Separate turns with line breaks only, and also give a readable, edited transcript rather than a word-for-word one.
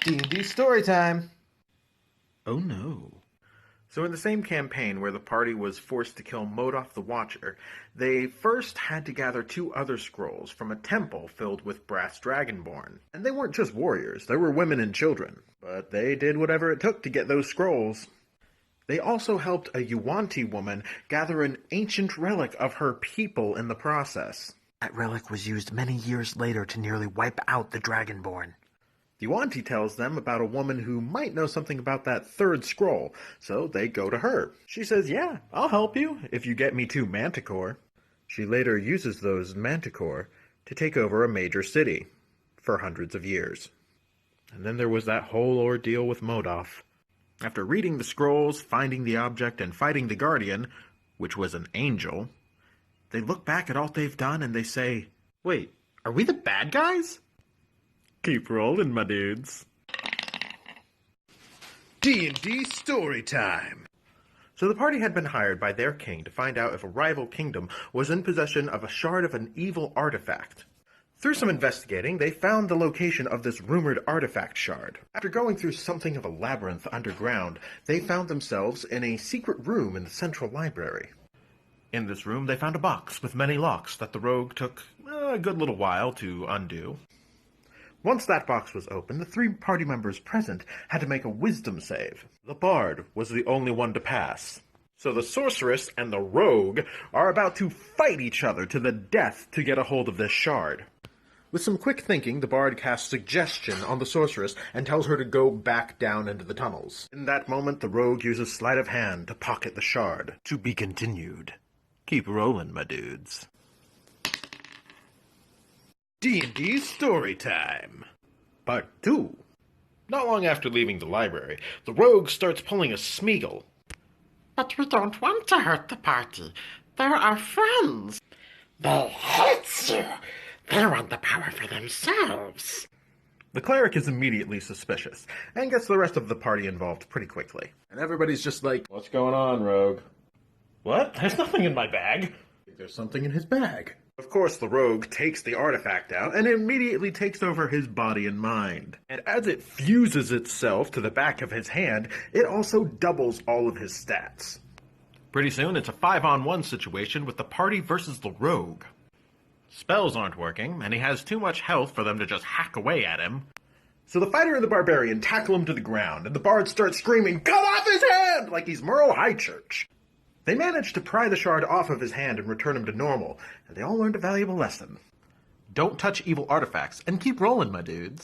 D&D Story Time.
Oh no. So in the same campaign where the party was forced to kill Modoff the Watcher, they first had to gather two other scrolls from a temple filled with brass dragonborn. And they weren't just warriors, there were women and children. But they did whatever it took to get those scrolls. They also helped a Yuan-Ti woman gather an ancient relic of her people in the process.
That relic was used many years later to nearly wipe out the Dragonborn.
The Yuan-Ti tells them about a woman who might know something about that third scroll, so they go to her. She says, yeah, I'll help you if you get me 2 manticore. She later uses those manticore to take over a major city for hundreds of years. And then there was that whole ordeal with Modoff. After reading the scrolls, finding the object, and fighting the Guardian, which was an angel, they look back at all they've done and they say, wait, are we the bad guys? Keep rolling, my dudes.
D&D Story Time.
So the party had been hired by their king to find out if a rival kingdom was in possession of a shard of an evil artifact. Through some investigating, they found the location of this rumored artifact shard. After going through something of a labyrinth underground, they found themselves in a secret room in the central library. In this room, they found a box with many locks that the rogue took a good little while to undo. Once that box was open, the 3 party members present had to make a wisdom save. The bard was the only one to pass. So the sorceress and the rogue are about to fight each other to the death to get a hold of this shard. With some quick thinking, the bard casts suggestion on the sorceress and tells her to go back down into the tunnels. In that moment, the rogue uses sleight of hand to pocket the shard. To be continued. Keep rolling, my dudes.
D&D Story Time.
Part 2. Not long after leaving the library, the rogue starts pulling a Smeagol.
But we don't want to hurt the party. They're our friends. They hate you. They want the power for themselves.
The cleric is immediately suspicious, and gets the rest of the party involved pretty quickly. And everybody's just like, what's going on, rogue? What? There's nothing in my bag. There's something in his bag. Of course, the rogue takes the artifact out and immediately takes over his body and mind. And as it fuses itself to the back of his hand, it also doubles all of his stats. Pretty soon, it's a 5-on-1 situation with the party versus the rogue. Spells aren't working, and he has too much health for them to just hack away at him. So the fighter and the barbarian tackle him to the ground, and the bard starts screaming, "Cut off his hand!" like he's Merle Highchurch. They manage to pry the shard off of his hand and return him to normal, and they all learned a valuable lesson. Don't touch evil artifacts, and keep rolling, my dudes.